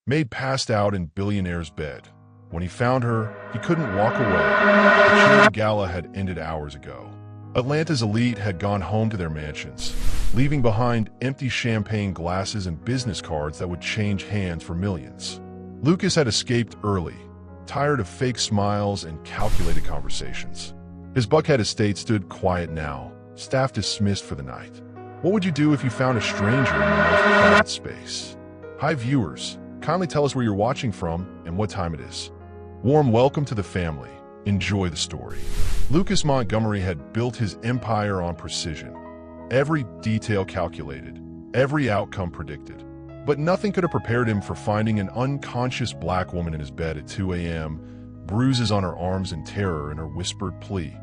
Maid passed out in Billionaire's bed. When he found her, he couldn't walk away. The charity gala had ended hours ago. Atlanta's elite had gone home to their mansions, leaving behind empty champagne glasses and business cards that would change hands for millions. Lucas had escaped early, tired of fake smiles and calculated conversations. His Buckhead estate stood quiet now, staff dismissed for the night. What would you do if you found a stranger in your most private space? Hi viewers, kindly tell us where you're watching from and what time it is. Warm welcome to the family. Enjoy the story. Lucas Montgomery had built his empire on precision. Every detail calculated, every outcome predicted. But nothing could have prepared him for finding an unconscious black woman in his bed at 2 a.m., bruises on her arms and terror in her whispered plea.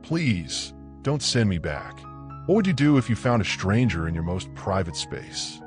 Please, don't send me back. What would you do if you found a stranger in your most private space?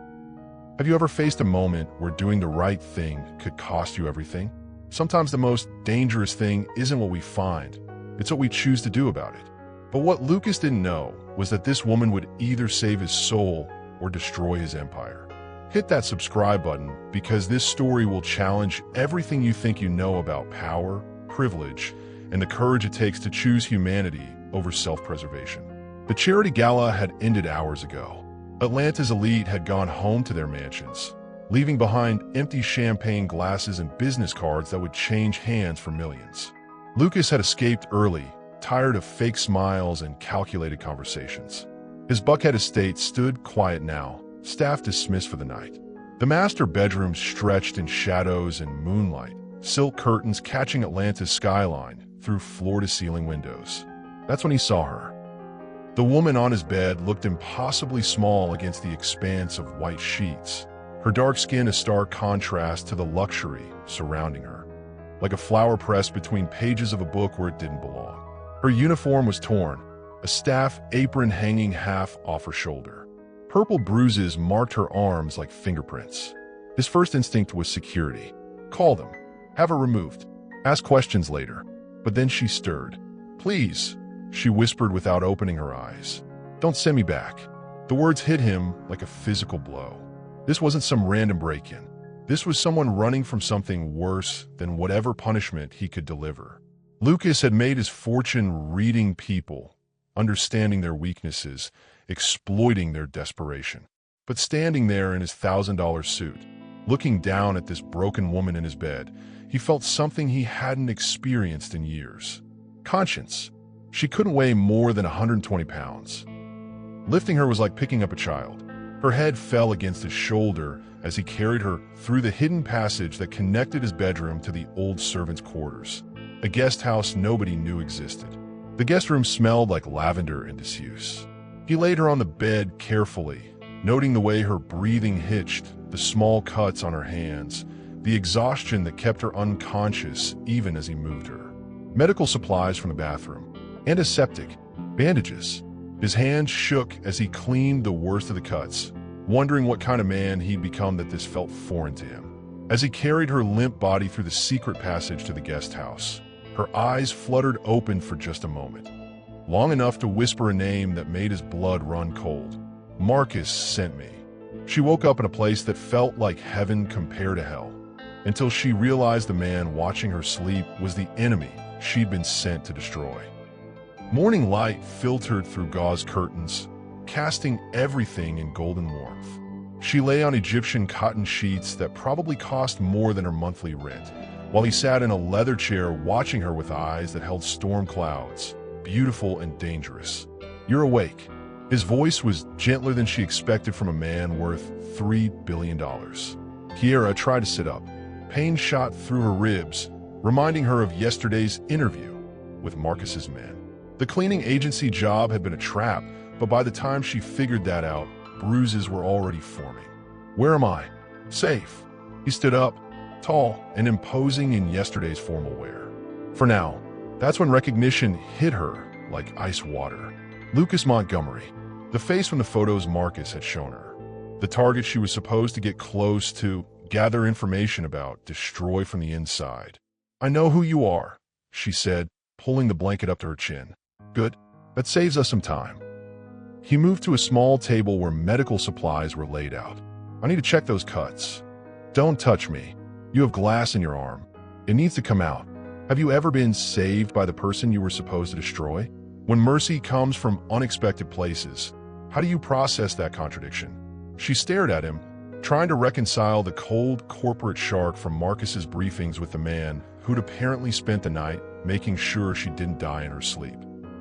Have you ever faced a moment where doing the right thing could cost you everything? Sometimes the most dangerous thing isn't what we find, it's what we choose to do about it. But what Lucas didn't know was that this woman would either save his soul or destroy his empire. Hit that subscribe button because this story will challenge everything you think you know about power, privilege, and the courage it takes to choose humanity over self-preservation. The charity gala had ended hours ago. Atlanta's elite had gone home to their mansions, leaving behind empty champagne glasses and business cards that would change hands for millions. Lucas had escaped early, tired of fake smiles and calculated conversations. His Buckhead estate stood quiet now, staff dismissed for the night. The master bedroom stretched in shadows and moonlight, silk curtains catching Atlanta's skyline through floor-to-ceiling windows. That's when he saw her. The woman on his bed looked impossibly small against the expanse of white sheets, her dark skin a stark contrast to the luxury surrounding her, like a flower pressed between pages of a book where it didn't belong. Her uniform was torn, a staff apron hanging half off her shoulder. Purple bruises marked her arms like fingerprints. His first instinct was security. Call them. Have her removed. Ask questions later. But then she stirred. Please, she whispered without opening her eyes. Don't send me back. The words hit him like a physical blow. This wasn't some random break-in. This was someone running from something worse than whatever punishment he could deliver. Lucas had made his fortune reading people, understanding their weaknesses, exploiting their desperation. But standing there in his $1,000 suit, looking down at this broken woman in his bed, he felt something he hadn't experienced in years. Conscience. She couldn't weigh more than 120 pounds. Lifting her was like picking up a child. Her head fell against his shoulder as he carried her through the hidden passage that connected his bedroom to the old servants' quarters, a guest house nobody knew existed. The guest room smelled like lavender and disuse. He laid her on the bed carefully, noting the way her breathing hitched, the small cuts on her hands, the exhaustion that kept her unconscious even as he moved her. Medical supplies from the bathroom, antiseptic, bandages. His hands shook as he cleaned the worst of the cuts, wondering what kind of man he'd become that this felt foreign to him. As he carried her limp body through the secret passage to the guest house, her eyes fluttered open for just a moment, long enough to whisper a name that made his blood run cold. Marcus sent me. She woke up in a place that felt like heaven compared to hell, until she realized the man watching her sleep was the enemy she'd been sent to destroy. Morning light filtered through gauze curtains, casting everything in golden warmth. She lay on Egyptian cotton sheets that probably cost more than her monthly rent, while he sat in a leather chair watching her with eyes that held storm clouds, beautiful and dangerous. You're awake. His voice was gentler than she expected from a man worth $3 billion. Kiera tried to sit up. Pain shot through her ribs, reminding her of yesterday's interview with Marcus's men. The cleaning agency job had been a trap, but by the time she figured that out, bruises were already forming. Where am I? Safe. He stood up, tall and imposing in yesterday's formal wear. For now, that's when recognition hit her like ice water. Lucas Montgomery, the face from the photos Marcus had shown her. The target she was supposed to get close to, gather information about, destroy from the inside. I know who you are, she said, pulling the blanket up to her chin. Good. That saves us some time. He moved to a small table where medical supplies were laid out. I need to check those cuts. Don't touch me. You have glass in your arm. It needs to come out. Have you ever been saved by the person you were supposed to destroy? When mercy comes from unexpected places, how do you process that contradiction? She stared at him, trying to reconcile the cold corporate shark from Marcus's briefings with the man who'd apparently spent the night making sure she didn't die in her sleep.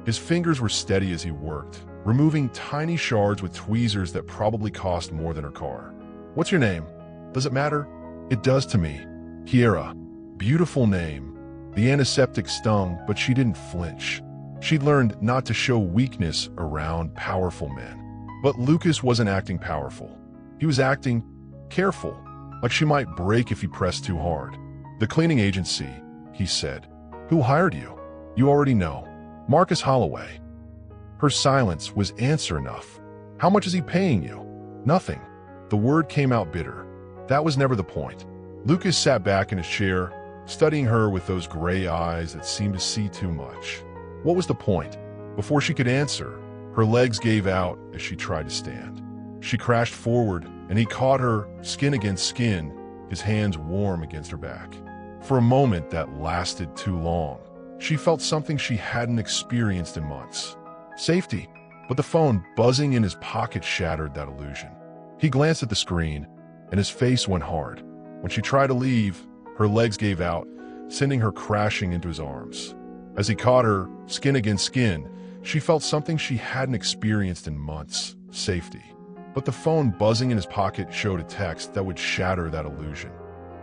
His fingers were steady as he worked, removing tiny shards with tweezers that probably cost more than her car. What's your name? Does it matter? It does to me. Kiera. Beautiful name. The antiseptic stung, but she didn't flinch. She'd learned not to show weakness around powerful men. But Lucas wasn't acting powerful. He was acting careful, like she might break if he pressed too hard. The cleaning agency, he said. Who hired you? You already know. Marcus Holloway. Her silence was answer enough. How much is he paying you? Nothing. The word came out bitter. That was never the point. Lucas sat back in his chair, studying her with those gray eyes that seemed to see too much. What was the point? Before she could answer, her legs gave out as she tried to stand. She crashed forward, and he caught her skin against skin, his hands warm against her back. For a moment that lasted too long. She felt something she hadn't experienced in months. Safety. But the phone buzzing in his pocket shattered that illusion. He glanced at the screen, and his face went hard. When she tried to leave, her legs gave out, sending her crashing into his arms. As he caught her, skin against skin, she felt something she hadn't experienced in months. Safety. But the phone buzzing in his pocket showed a text that would shatter that illusion.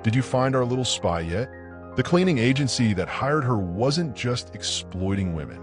Did you find our little spy yet? The cleaning agency that hired her wasn't just exploiting women.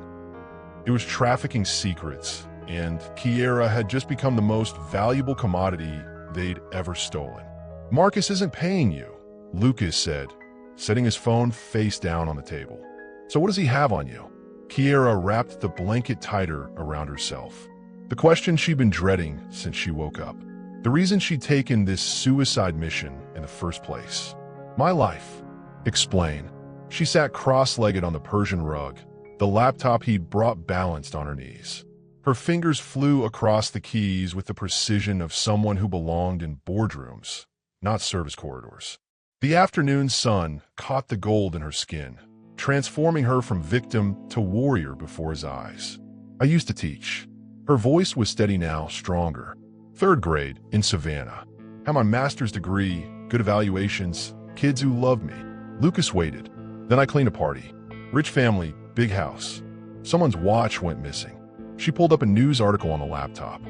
It was trafficking secrets, and Kiera had just become the most valuable commodity they'd ever stolen. Marcus isn't paying you, Lucas said, setting his phone face down on the table. So what does he have on you? Kiera wrapped the blanket tighter around herself. The question she'd been dreading since she woke up. The reason she'd taken this suicide mission in the first place. My life. Explain. She sat cross-legged on the Persian rug, the laptop he'd brought balanced on her knees. Her fingers flew across the keys with the precision of someone who belonged in boardrooms, not service corridors. The afternoon sun caught the gold in her skin, transforming her from victim to warrior before his eyes. I used to teach. Her voice was steady now, stronger. 3rd grade in Savannah. Had my master's degree, good evaluations, kids who loved me. Lucas waited. Then I cleaned a party. Rich family, big house. Someone's watch went missing. She pulled up a news article on the laptop.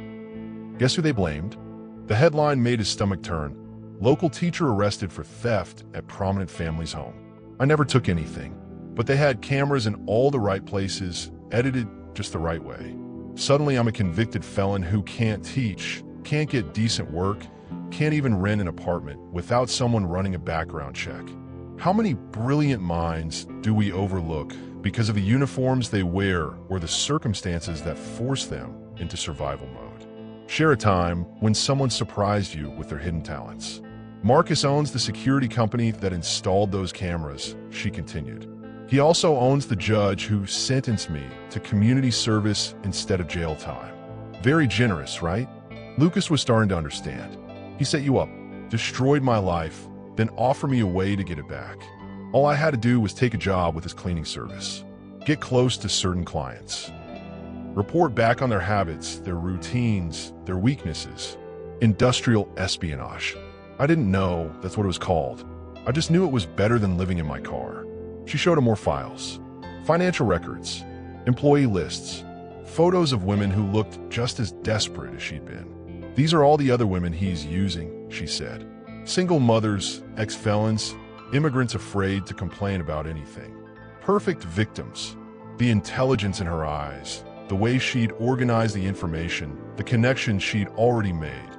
Guess who they blamed? The headline made his stomach turn. Local teacher arrested for theft at prominent family's home. I never took anything, but they had cameras in all the right places, edited just the right way. Suddenly I'm a convicted felon who can't teach, can't get decent work, can't even rent an apartment without someone running a background check. How many brilliant minds do we overlook because of the uniforms they wear or the circumstances that force them into survival mode? Share a time when someone surprised you with their hidden talents. Marcus owns the security company that installed those cameras, she continued. He also owns the judge who sentenced me to community service instead of jail time. Very generous, right? Lucas was starting to understand. He set you up, destroyed my life, then offered me a way to get it back. All I had to do was take a job with his cleaning service, get close to certain clients, report back on their habits, their routines, their weaknesses. Industrial espionage. I didn't know that's what it was called. I just knew it was better than living in my car. She showed him more files, financial records, employee lists, photos of women who looked just as desperate as she'd been. These are all the other women he's using, she said. Single mothers, ex-felons, immigrants afraid to complain about anything. Perfect victims. The intelligence in her eyes, the way she'd organized the information, the connections she'd already made.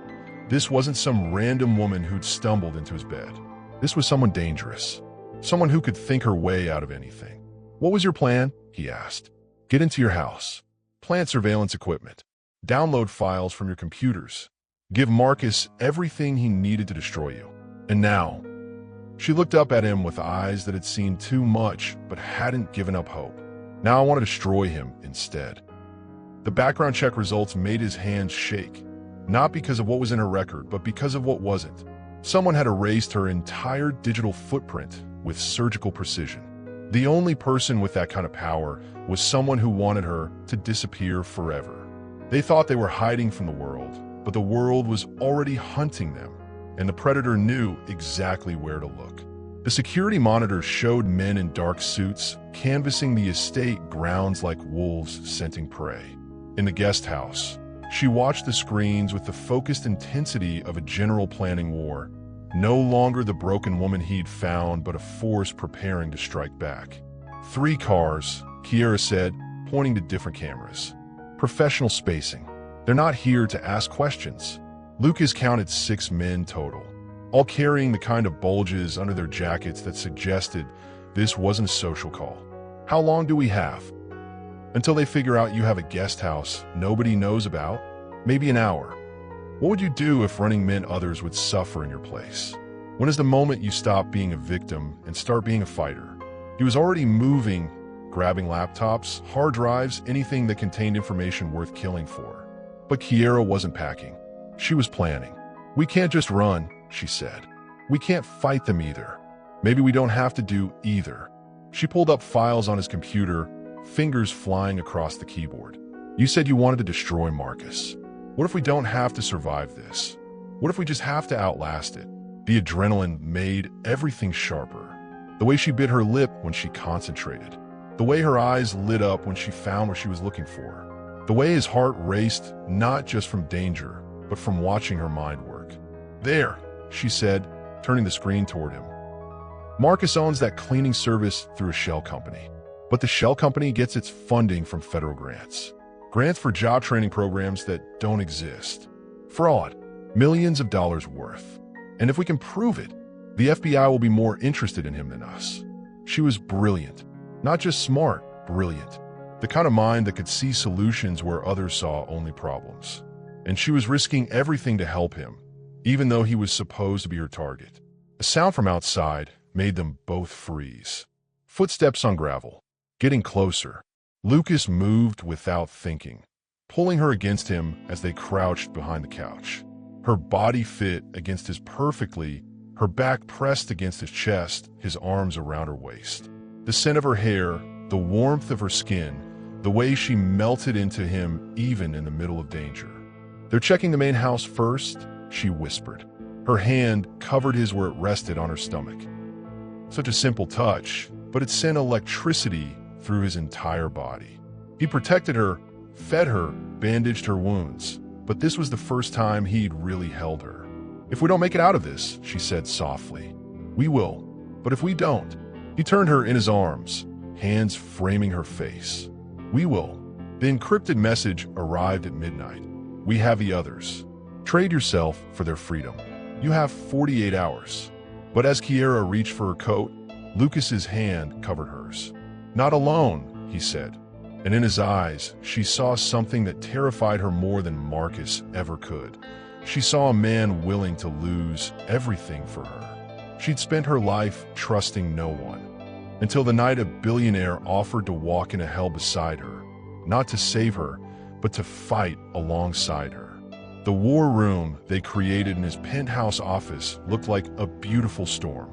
This wasn't some random woman who'd stumbled into his bed. This was someone dangerous. Someone who could think her way out of anything. What was your plan? He asked. Get into your house. Plant surveillance equipment. Download files from your computers. Give Marcus everything he needed to destroy you. And now, she looked up at him with eyes that had seen too much but hadn't given up hope. Now I want to destroy him instead. The background check results made his hands shake, not because of what was in her record, but because of what wasn't. Someone had erased her entire digital footprint with surgical precision. The only person with that kind of power was someone who wanted her to disappear forever. They thought they were hiding from the world, but the world was already hunting them, and the predator knew exactly where to look. The security monitors showed men in dark suits canvassing the estate grounds like wolves scenting prey. In the guest house, she watched the screens with the focused intensity of a general planning war. No longer the broken woman he'd found, but a force preparing to strike back. 3 cars, Kiera said, pointing to different cameras. Professional spacing. They're not here to ask questions. Lucas counted 6 men total, all carrying the kind of bulges under their jackets that suggested this wasn't a social call. How long do we have? Until they figure out you have a guest house nobody knows about? Maybe an hour. What would you do if running meant others would suffer in your place? When is the moment you stop being a victim and start being a fighter? He was already moving, grabbing laptops, hard drives, anything that contained information worth killing for. But Kiera wasn't packing. She was planning. We can't just run, she said. We can't fight them either. Maybe we don't have to do either. She pulled up files on his computer, fingers flying across the keyboard. You said you wanted to destroy Marcus. What if we don't have to survive this? What if we just have to outlast it? The adrenaline made everything sharper. The way she bit her lip when she concentrated. The way her eyes lit up when she found what she was looking for. The way his heart raced, not just from danger, but from watching her mind work. There, she said, turning the screen toward him. Marcus owns that cleaning service through a shell company. But the shell company gets its funding from federal grants. Grants for job training programs that don't exist. Fraud. Millions of dollars worth. And if we can prove it, the FBI will be more interested in him than us. She was brilliant. Not just smart, brilliant. The kind of mind that could see solutions where others saw only problems. And she was risking everything to help him, even though he was supposed to be her target. A sound from outside made them both freeze. Footsteps on gravel. Getting closer. Lucas moved without thinking, pulling her against him as they crouched behind the couch. Her body fit against his perfectly, her back pressed against his chest, his arms around her waist. The scent of her hair, the warmth of her skin, the way she melted into him even in the middle of danger. They're checking the main house first, she whispered. Her hand covered his where it rested on her stomach. Such a simple touch, but it sent electricity through his entire body. He protected her, fed her, bandaged her wounds, but this was the first time he'd really held her. If we don't make it out of this, she said softly, we will. But if we don't, he turned her in his arms, hands framing her face. We will. The encrypted message arrived at midnight. We have the others. Trade yourself for their freedom. You have 48 hours. But as Kiera reached for her coat, Lucas's hand covered hers. Not alone, he said, and in his eyes, she saw something that terrified her more than Marcus ever could. She saw a man willing to lose everything for her. She'd spent her life trusting no one, until the night a billionaire offered to walk into hell beside her, not to save her, but to fight alongside her. The war room they created in his penthouse office looked like a beautiful storm.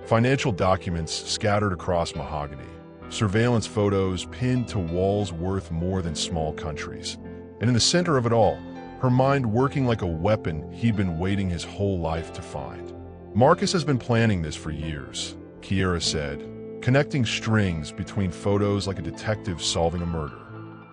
Financial documents scattered across mahogany. Surveillance photos pinned to walls worth more than small countries. And in the center of it all, her mind working like a weapon he'd been waiting his whole life to find. Marcus has been planning this for years, Kiera said, connecting strings between photos like a detective solving a murder.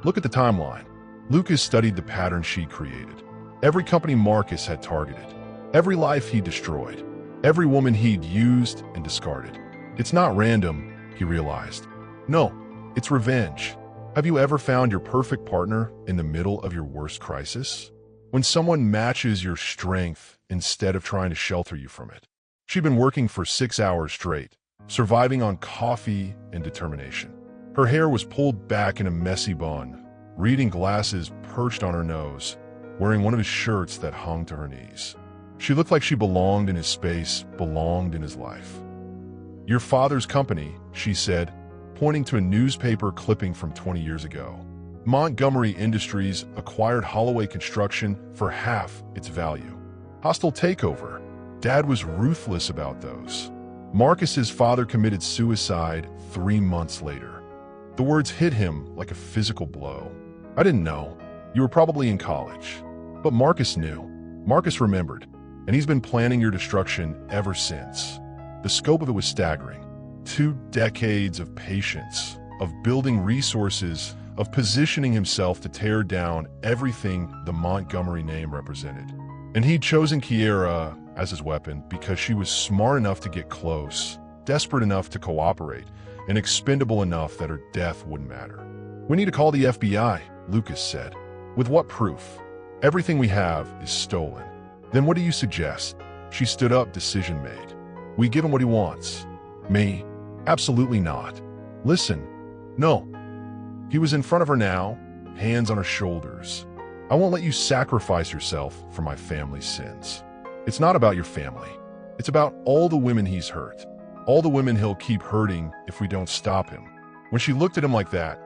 Look at the timeline. Lucas studied the pattern she created. Every company Marcus had targeted. Every life he destroyed. Every woman he'd used and discarded. It's not random, he realized. No, it's revenge. Have you ever found your perfect partner in the middle of your worst crisis? When someone matches your strength instead of trying to shelter you from it. She'd been working for 6 hours straight, surviving on coffee and determination. Her hair was pulled back in a messy bun, reading glasses perched on her nose, wearing one of his shirts that hung to her knees. She looked like she belonged in his space, belonged in his life. Your father's company, she said, pointing to a newspaper clipping from 20 years ago. Montgomery Industries acquired Holloway Construction for half its value. Hostile takeover. Dad was ruthless about those. Marcus's father committed suicide 3 months later. The words hit him like a physical blow. I didn't know. You were probably in college. But Marcus knew. Marcus remembered. And he's been planning your destruction ever since. The scope of it was staggering. 2 decades of patience, of building resources, of positioning himself to tear down everything the Montgomery name represented. And he'd chosen Kiera as his weapon because she was smart enough to get close, desperate enough to cooperate, and expendable enough that her death wouldn't matter. "We need to call the FBI," Lucas said. "With what proof? Everything we have is stolen." "Then what do you suggest?" She stood up, decision made. "We give him what he wants." "Me? Absolutely not." "Listen. No." He was in front of her now, hands on her shoulders. "I won't let you sacrifice yourself for my family's sins. It's not about your family. It's about all the women he's hurt. All the women he'll keep hurting if we don't stop him." When she looked at him like that,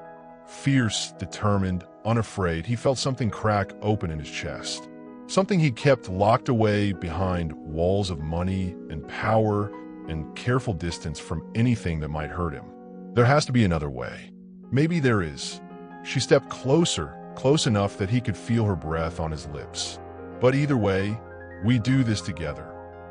fierce, determined, unafraid, he felt something crack open in his chest. Something he kept locked away behind walls of money and power and careful distance from anything that might hurt him. There has to be another way. Maybe there is. She stepped closer, close enough that he could feel her breath on his lips. "But either way, we do this together."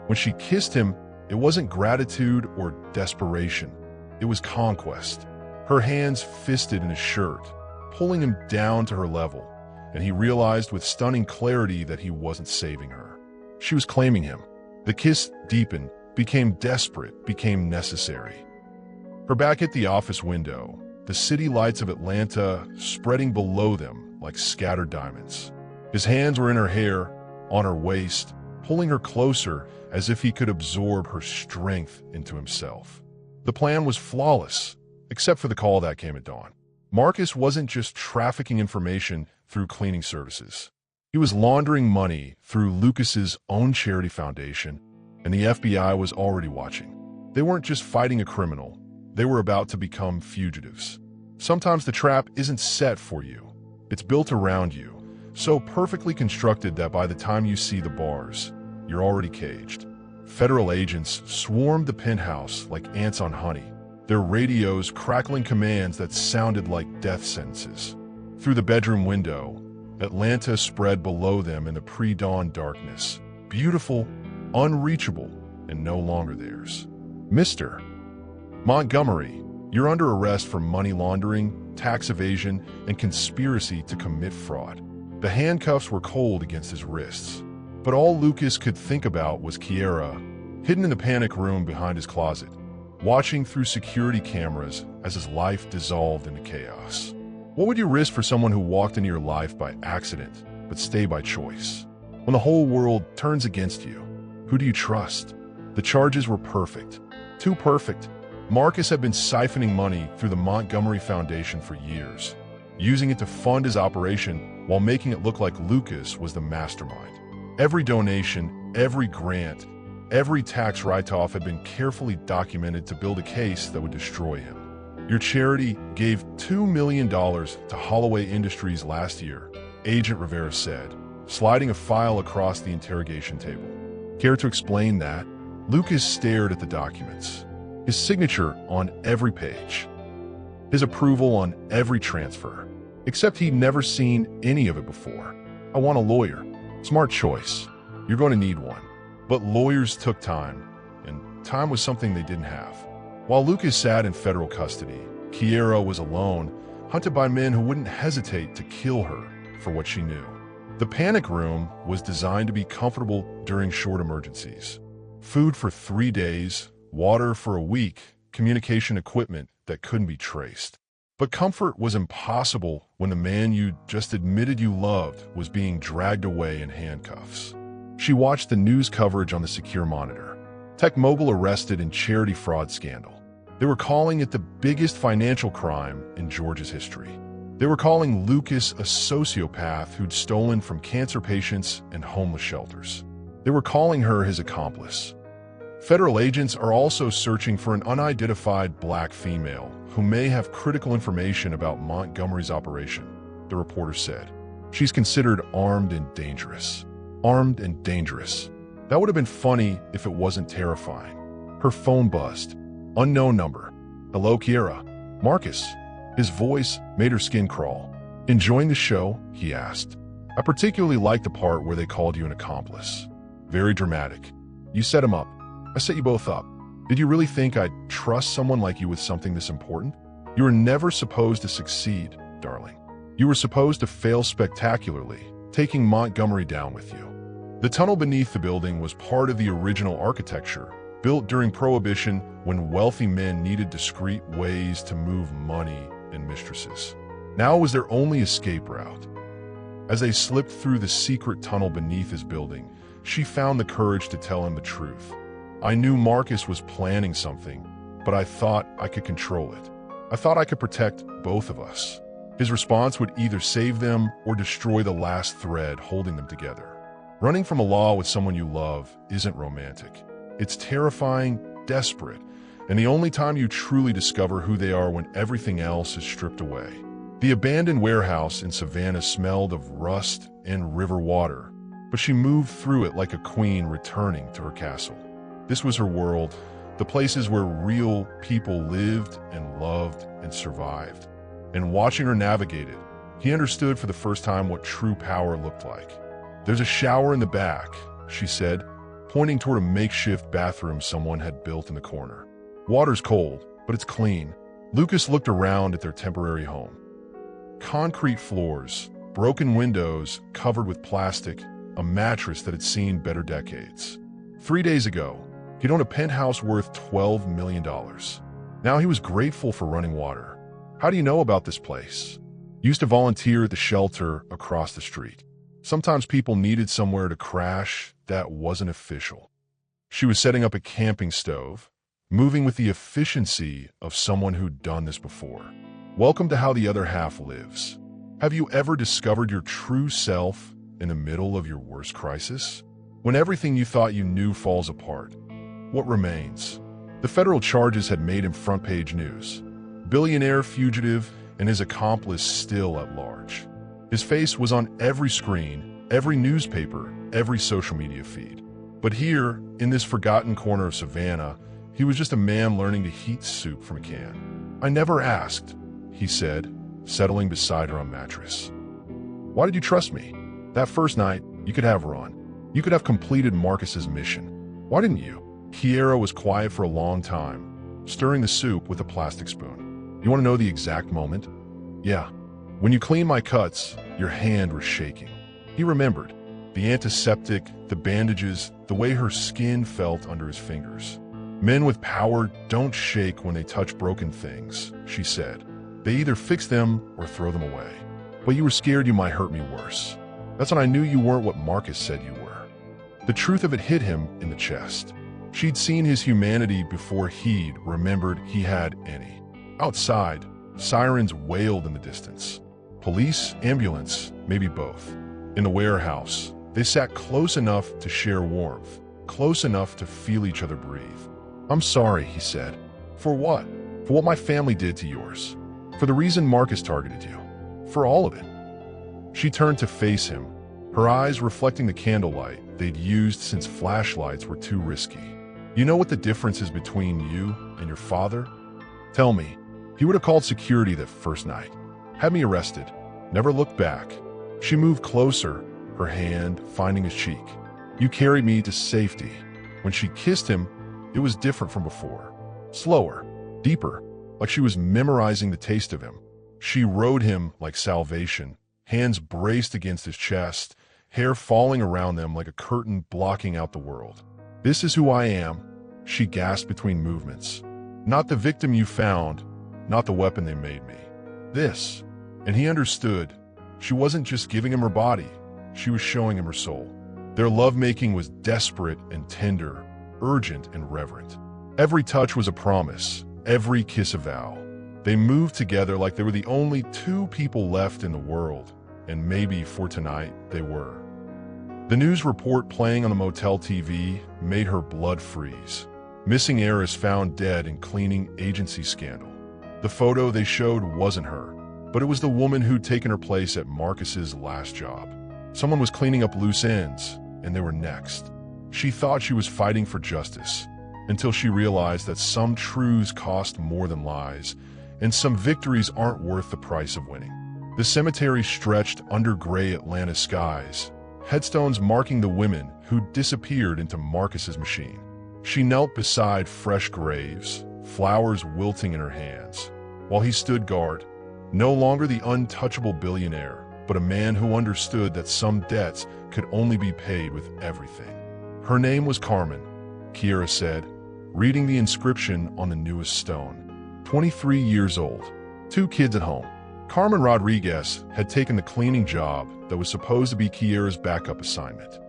When she kissed him, it wasn't gratitude or desperation. It was conquest. Her hands fisted in his shirt, pulling him down to her level, and he realized with stunning clarity that he wasn't saving her. She was claiming him. The kiss deepened, became desperate, became necessary. Her back hit the office window, the city lights of Atlanta spreading below them like scattered diamonds. His hands were in her hair, on her waist, pulling her closer as if he could absorb her strength into himself. The plan was flawless, except for the call that came at dawn. Marcus wasn't just trafficking information through cleaning services. He was laundering money through Lucas's own charity foundation, and the FBI was already watching. They weren't just fighting a criminal. They were about to become fugitives. Sometimes the trap isn't set for you. It's built around you, so perfectly constructed that by the time you see the bars, you're already caged. Federal agents swarmed the penthouse like ants on honey, their radios crackling commands that sounded like death sentences. Through the bedroom window, Atlanta spread below them in the pre-dawn darkness, beautiful, unreachable, and no longer theirs. "Mr. Montgomery, you're under arrest for money laundering, tax evasion, and conspiracy to commit fraud." The handcuffs were cold against his wrists, but all Lucas could think about was Kiera, hidden in the panic room behind his closet, watching through security cameras as his life dissolved into chaos. What would you risk for someone who walked into your life by accident, but stay by choice? When the whole world turns against you, who do you trust? The charges were perfect. Too perfect. Marcus had been siphoning money through the Montgomery Foundation for years, using it to fund his operation while making it look like Lucas was the mastermind. Every donation, every grant, every tax write-off had been carefully documented to build a case that would destroy him. "Your charity gave $2 million to Holloway Industries last year," Agent Rivera said, sliding a file across the interrogation table. "Care to explain that?" Lucas stared at the documents. His signature on every page. His approval on every transfer. Except he'd never seen any of it before. "I want a lawyer." Smart choice. You're going to need one. But lawyers took time, and time was something they didn't have. While Lucas sat in federal custody, Kiera was alone, hunted by men who wouldn't hesitate to kill her for what she knew. The panic room was designed to be comfortable during short emergencies. Food for 3 days, water for a week, communication equipment that couldn't be traced. But comfort was impossible when the man you just admitted you loved was being dragged away in handcuffs. She watched the news coverage on the secure monitor. Tech mogul arrested in charity fraud scandal. They were calling it the biggest financial crime in Georgia's history. They were calling Lucas a sociopath who'd stolen from cancer patients and homeless shelters. They were calling her his accomplice. Federal agents are also searching for an unidentified black female who may have critical information about Montgomery's operation, the reporter said. "She's considered armed and dangerous." Armed and dangerous. That would have been funny if it wasn't terrifying. Her phone buzzed. Unknown number. Hello, Kiera. Marcus. His voice made her skin crawl. Enjoying the show? He asked. I particularly liked the part where they called you an accomplice. Very dramatic. You set him up. I set you both up. Did you really think I'd trust someone like you with something this important? You were never supposed to succeed, darling. You were supposed to fail spectacularly, taking Montgomery down with you. The tunnel beneath the building was part of the original architecture, built during Prohibition when wealthy men needed discreet ways to move money and mistresses. Now was their only escape route. As they slipped through the secret tunnel beneath his building, she found the courage to tell him the truth. I knew Marcus was planning something, but I thought I could control it. I thought I could protect both of us. His response would either save them or destroy the last thread holding them together. Running from a law with someone you love isn't romantic. It's terrifying, desperate, and the only time you truly discover who they are when everything else is stripped away. The abandoned warehouse in Savannah smelled of rust and river water, but she moved through it like a queen returning to her castle. This was her world, the places where real people lived and loved and survived. And watching her navigate it, he understood for the first time what true power looked like. There's a shower in the back, she said, pointing toward a makeshift bathroom someone had built in the corner. Water's cold, but it's clean. Lucas looked around at their temporary home. Concrete floors, broken windows covered with plastic, a mattress that had seen better decades. 3 days ago, he'd owned a penthouse worth $12 million. Now he was grateful for running water. How do you know about this place? Used to volunteer at the shelter across the street. Sometimes people needed somewhere to crash that wasn't official. She was setting up a camping stove, moving with the efficiency of someone who'd done this before. Welcome to how the other half lives. Have you ever discovered your true self in the middle of your worst crisis? When everything you thought you knew falls apart, what remains? The federal charges had made him front-page news. Billionaire fugitive and his accomplice still at large. His face was on every screen, every newspaper, every social media feed. But here, in this forgotten corner of Savannah, he was just a man learning to heat soup from a can. I never asked, he said, settling beside her on a mattress. Why did you trust me? That first night, you could have run. You could have completed Marcus's mission. Why didn't you? Kiera was quiet for a long time, stirring the soup with a plastic spoon. You want to know the exact moment? Yeah. When you cleaned my cuts, your hand was shaking. He remembered. The antiseptic, the bandages, the way her skin felt under his fingers. Men with power don't shake when they touch broken things, she said. They either fix them or throw them away. But you were scared you might hurt me worse. That's when I knew you weren't what Marcus said you were. The truth of it hit him in the chest. She'd seen his humanity before he'd remembered he had any. Outside, sirens wailed in the distance. Police, ambulance, maybe both. In the warehouse, they sat close enough to share warmth, close enough to feel each other breathe. I'm sorry, he said. For what? For what my family did to yours. For the reason Marcus targeted you. For all of it. She turned to face him, her eyes reflecting the candlelight they'd used since flashlights were too risky. You know what the difference is between you and your father? Tell me. He would have called security that first night. Had me arrested. Never looked back. She moved closer, her hand finding his cheek. You carried me to safety. When she kissed him, it was different from before. Slower, deeper, like she was memorizing the taste of him. She rode him like salvation, hands braced against his chest, hair falling around them like a curtain blocking out the world. This is who I am, she gasped between movements. Not the victim you found, not the weapon they made me. This. And he understood. She wasn't just giving him her body, she was showing him her soul. Their lovemaking was desperate and tender, urgent and reverent. Every touch was a promise, every kiss a vow. They moved together like they were the only two people left in the world, and maybe for tonight they were. The news report playing on the motel TV made her blood freeze. Missing heiress found dead in cleaning agency scandal. The photo they showed wasn't her, but it was the woman who'd taken her place at Marcus's last job. Someone was cleaning up loose ends, and they were next. She thought she was fighting for justice, until she realized that some truths cost more than lies, and some victories aren't worth the price of winning. The cemetery stretched under gray Atlanta skies, headstones marking the women who disappeared into Marcus's machine. She knelt beside fresh graves, flowers wilting in her hands, while he stood guard, no longer the untouchable billionaire, but a man who understood that some debts could only be paid with everything. Her name was Carmen, Kiera said, reading the inscription on the newest stone. 23 years old, 2 kids at home. Carmen Rodriguez had taken the cleaning job that was supposed to be Kiera's backup assignment.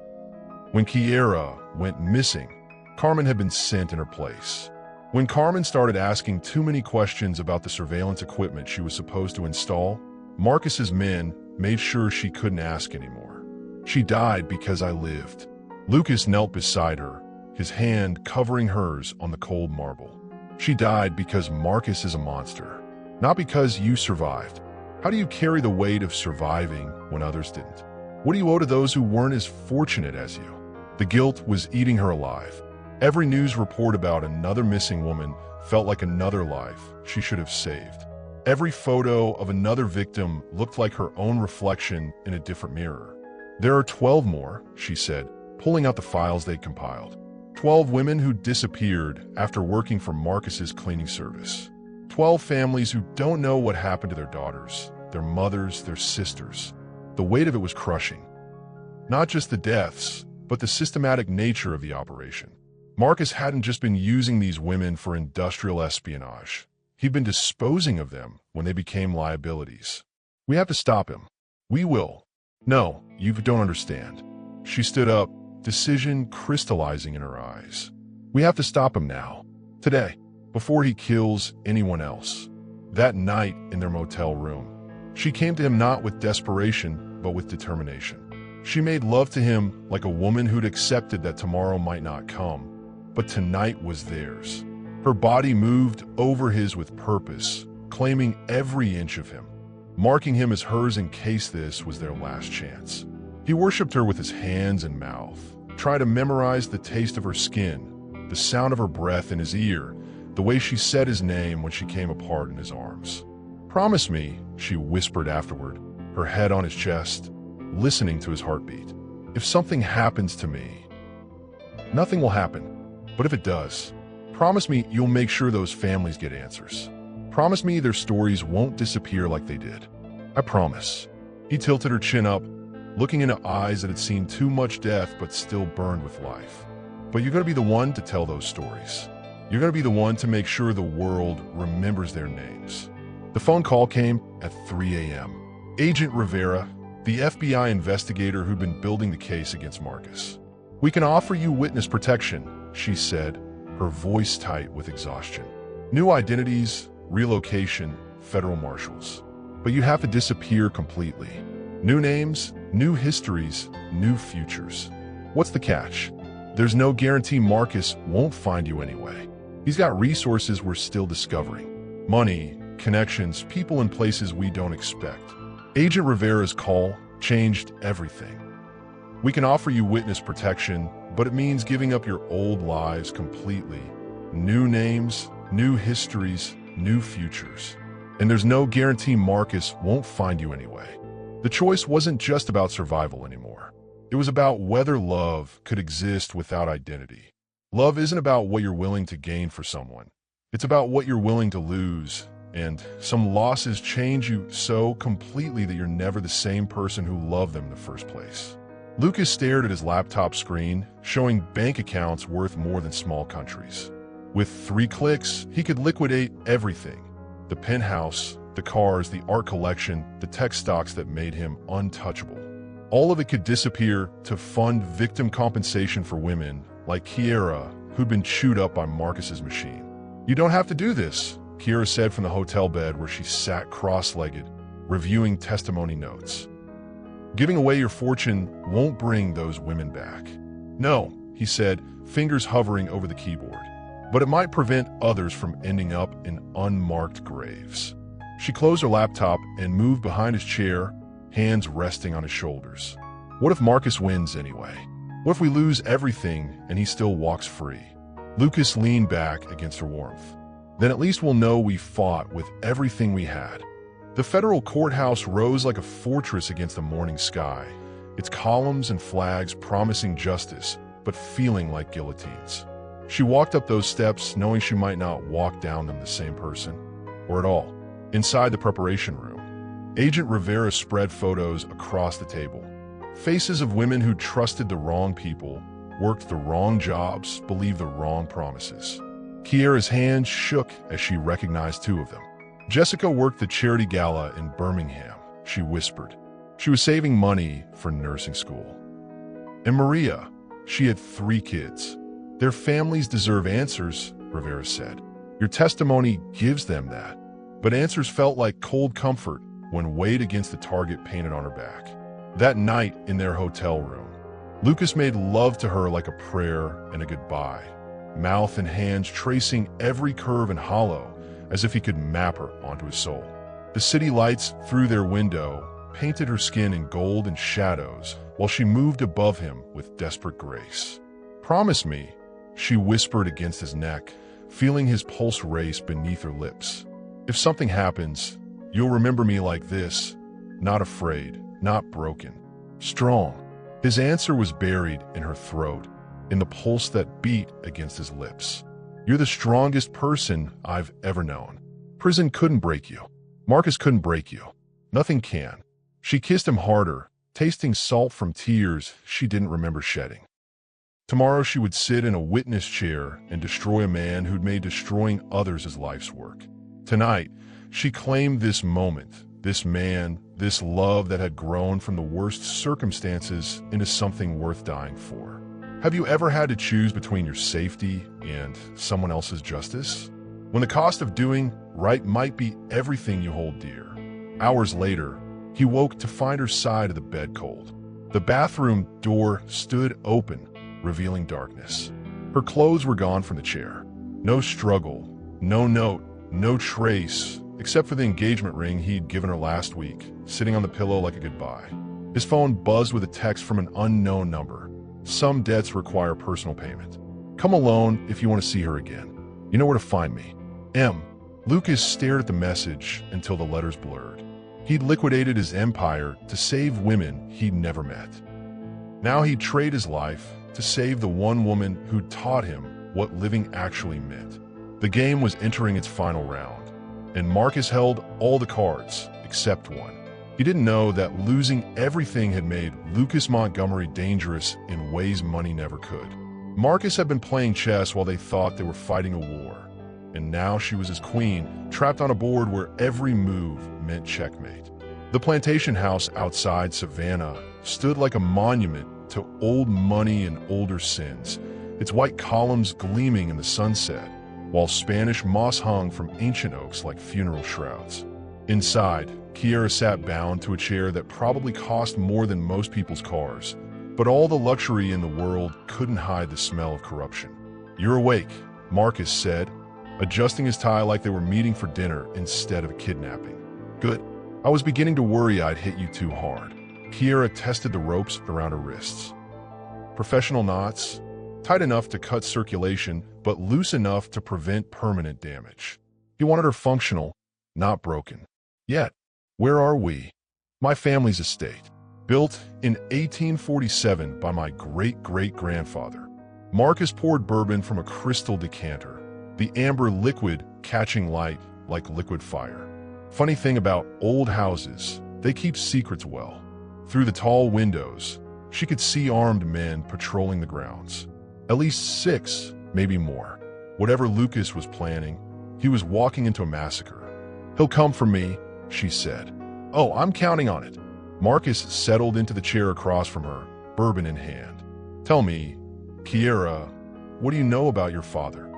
When Kiera went missing, Carmen had been sent in her place. When Carmen started asking too many questions about the surveillance equipment she was supposed to install, Marcus's men made sure she couldn't ask anymore. She died because I lived. Lucas knelt beside her, his hand covering hers on the cold marble. She died because Marcus is a monster, not because you survived. How do you carry the weight of surviving when others didn't? What do you owe to those who weren't as fortunate as you? The guilt was eating her alive. Every news report about another missing woman felt like another life she should have saved. Every photo of another victim looked like her own reflection in a different mirror. There are 12 more, she said, pulling out the files they'd compiled. 12 women who disappeared after working for Marcus's cleaning service. 12 families who don't know what happened to their daughters, their mothers, their sisters. The weight of it was crushing. Not just the deaths, but the systematic nature of the operation. Marcus hadn't just been using these women for industrial espionage. He'd been disposing of them when they became liabilities. We have to stop him. We will. No, you don't understand. She stood up, decision crystallizing in her eyes. We have to stop him now. Today. Before he kills anyone else. That night in their motel room, she came to him not with desperation, but with determination. She made love to him like a woman who'd accepted that tomorrow might not come, but tonight was theirs. Her body moved over his with purpose, claiming every inch of him, marking him as hers in case this was their last chance. He worshipped her with his hands and mouth, tried to memorize the taste of her skin, the sound of her breath in his ear, the way she said his name when she came apart in his arms. Promise me, she whispered afterward, her head on his chest, listening to his heartbeat. If something happens to me, nothing will happen, but if it does, promise me you'll make sure those families get answers. Promise me their stories won't disappear like they did. I promise. He tilted her chin up, looking into eyes that had seen too much death but still burned with life. But you're going to be the one to tell those stories. You're going to be the one to make sure the world remembers their names. The phone call came at 3 a.m. Agent Rivera, the FBI investigator who'd been building the case against Marcus. We can offer you witness protection, she said, her voice tight with exhaustion. New identities, relocation, federal marshals. But you have to disappear completely. New names, new histories, new futures. What's the catch? There's no guarantee Marcus won't find you anyway. He's got resources we're still discovering. Money, connections, people in places we don't expect. Agent Rivera's call changed everything. We can offer you witness protection, but it means giving up your old lives completely. New names, new histories, new futures. And there's no guarantee Marcus won't find you anyway. The choice wasn't just about survival anymore. It was about whether love could exist without identity. Love isn't about what you're willing to gain for someone. It's about what you're willing to lose, and some losses change you so completely that you're never the same person who loved them in the first place. Lucas stared at his laptop screen, showing bank accounts worth more than small countries. With 3 clicks, he could liquidate everything. The penthouse, the cars, the art collection, the tech stocks that made him untouchable. All of it could disappear to fund victim compensation for women like Kiera, who'd been chewed up by Marcus's machine. You don't have to do this, Kiera said from the hotel bed where she sat cross-legged, reviewing testimony notes. Giving away your fortune won't bring those women back. No, he said, fingers hovering over the keyboard. But it might prevent others from ending up in unmarked graves. She closed her laptop and moved behind his chair, hands resting on his shoulders. What if Marcus wins anyway? What if we lose everything and he still walks free? Lucas leaned back against her warmth. Then at least we'll know we fought with everything we had. The federal courthouse rose like a fortress against the morning sky, its columns and flags promising justice, but feeling like guillotines. She walked up those steps knowing she might not walk down them the same person, or at all. Inside the preparation room, Agent Rivera spread photos across the table. Faces of women who trusted the wrong people, worked the wrong jobs, believed the wrong promises. Kiera's hand shook as she recognized two of them. Jessica worked the charity gala in Birmingham, she whispered. She was saving money for nursing school. And Maria, she had 3 kids. Their families deserve answers, Rivera said. Your testimony gives them that. But answers felt like cold comfort when weighed against the target painted on her back. That night in their hotel room, Lucas made love to her like a prayer and a goodbye, mouth and hands tracing every curve and hollow as if he could map her onto his soul. The city lights through their window painted her skin in gold and shadows while she moved above him with desperate grace. Promise me, she whispered against his neck, feeling his pulse race beneath her lips. If something happens, you'll remember me like this, not afraid, not broken, strong. His answer was buried in her throat, in the pulse that beat against his lips. You're the strongest person I've ever known. Prison couldn't break you. Marcus couldn't break you. Nothing can. She kissed him harder, tasting salt from tears she didn't remember shedding. Tomorrow she would sit in a witness chair and destroy a man who'd made destroying others his life's work. Tonight, she claimed this moment, this man, this love that had grown from the worst circumstances into something worth dying for. Have you ever had to choose between your safety and someone else's justice? When the cost of doing right might be everything you hold dear. Hours later, he woke to find her side of the bed cold. The bathroom door stood open, revealing darkness. Her clothes were gone from the chair. No struggle, no note, no trace, except for the engagement ring he'd given her last week, sitting on the pillow like a goodbye. His phone buzzed with a text from an unknown number. Some debts require personal payment. Come alone if you want to see her again. You know where to find me. M. Lucas stared at the message until the letters blurred. He'd liquidated his empire to save women he'd never met. Now he'd trade his life to save the one woman who'd taught him what living actually meant. The game was entering its final round, and Marcus held all the cards except one. He didn't know that losing everything had made Lucas Montgomery dangerous in ways money never could. Marcus had been playing chess while they thought they were fighting a war, and now she was his queen, trapped on a board where every move meant checkmate. The plantation house outside Savannah stood like a monument to old money and older sins, its white columns gleaming in the sunset, while Spanish moss hung from ancient oaks like funeral shrouds. Inside, Kiera sat bound to a chair that probably cost more than most people's cars, but all the luxury in the world couldn't hide the smell of corruption. You're awake, Marcus said, adjusting his tie like they were meeting for dinner instead of a kidnapping. Good. I was beginning to worry I'd hit you too hard. Kiera tested the ropes around her wrists. Professional knots, tight enough to cut circulation, but loose enough to prevent permanent damage. He wanted her functional, not broken. Yet, where are we? My family's estate, built in 1847 by my great-great-grandfather. Marcus poured bourbon from a crystal decanter, the amber liquid catching light like liquid fire. Funny thing about old houses, they keep secrets well. Through the tall windows, she could see armed men patrolling the grounds. At least 6, maybe more. Whatever Lucas was planning, he was walking into a massacre. He'll come for me, she said. Oh, I'm counting on it. Marcus settled into the chair across from her, bourbon in hand. Tell me, Kiera, what do you know about your father?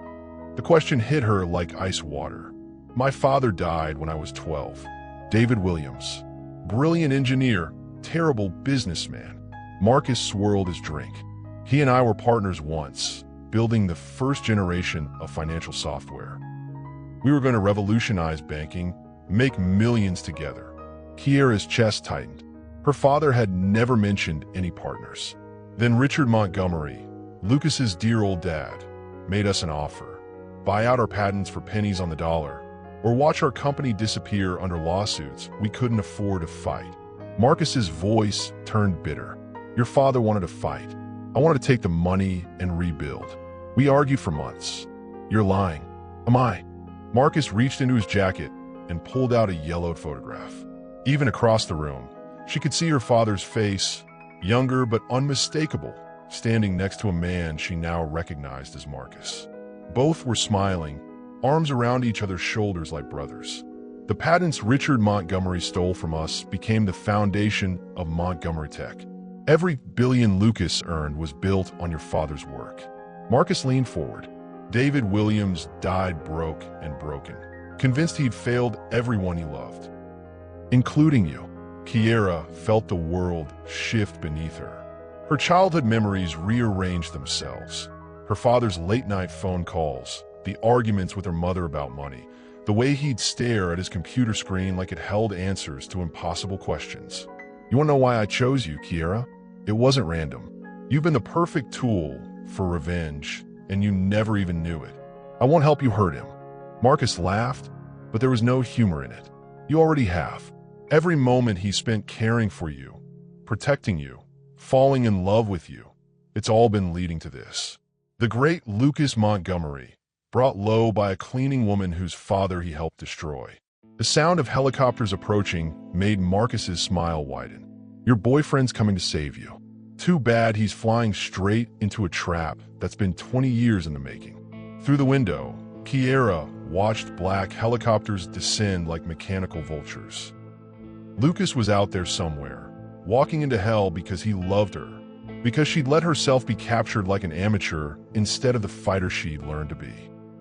The question hit her like ice water. My father died when I was 12. David Williams. Brilliant engineer, terrible businessman. Marcus swirled his drink. He and I were partners once, building the first generation of financial software. We were going to revolutionize banking, make millions together. Kiera's chest tightened. Her father had never mentioned any partners. Then Richard Montgomery, Lucas's dear old dad, made us an offer. Buy out our patents for pennies on the dollar, or watch our company disappear under lawsuits we couldn't afford to fight. Marcus's voice turned bitter. Your father wanted to fight. I wanted to take the money and rebuild. We argued for months. You're lying. Am I? Marcus reached into his jacket and pulled out a yellowed photograph. Even across the room, she could see her father's face, younger but unmistakable, standing next to a man she now recognized as Marcus. Both were smiling, arms around each other's shoulders like brothers. The patents Richard Montgomery stole from us became the foundation of Montgomery Tech. Every billion Lucas earned was built on your father's work. Marcus leaned forward. David Williams died broke and broken, convinced he'd failed everyone he loved, including you. Kiera felt the world shift beneath her. Her childhood memories rearranged themselves. Her father's late-night phone calls, the arguments with her mother about money, the way he'd stare at his computer screen like it held answers to impossible questions. You want to know why I chose you, Kiera? It wasn't random. You've been the perfect tool for revenge, and you never even knew it. I won't help you hurt him. Marcus laughed, but there was no humor in it. You already have. Every moment he spent caring for you, protecting you, falling in love with you, it's all been leading to this. The great Lucas Montgomery, brought low by a cleaning woman whose father he helped destroy. The sound of helicopters approaching made Marcus's smile widen. Your boyfriend's coming to save you. Too bad he's flying straight into a trap that's been 20 years in the making. Through the window, Kiera watched black helicopters descend like mechanical vultures. Lucas was out there somewhere, walking into hell because he loved her, because she'd let herself be captured like an amateur instead of the fighter she'd learned to be.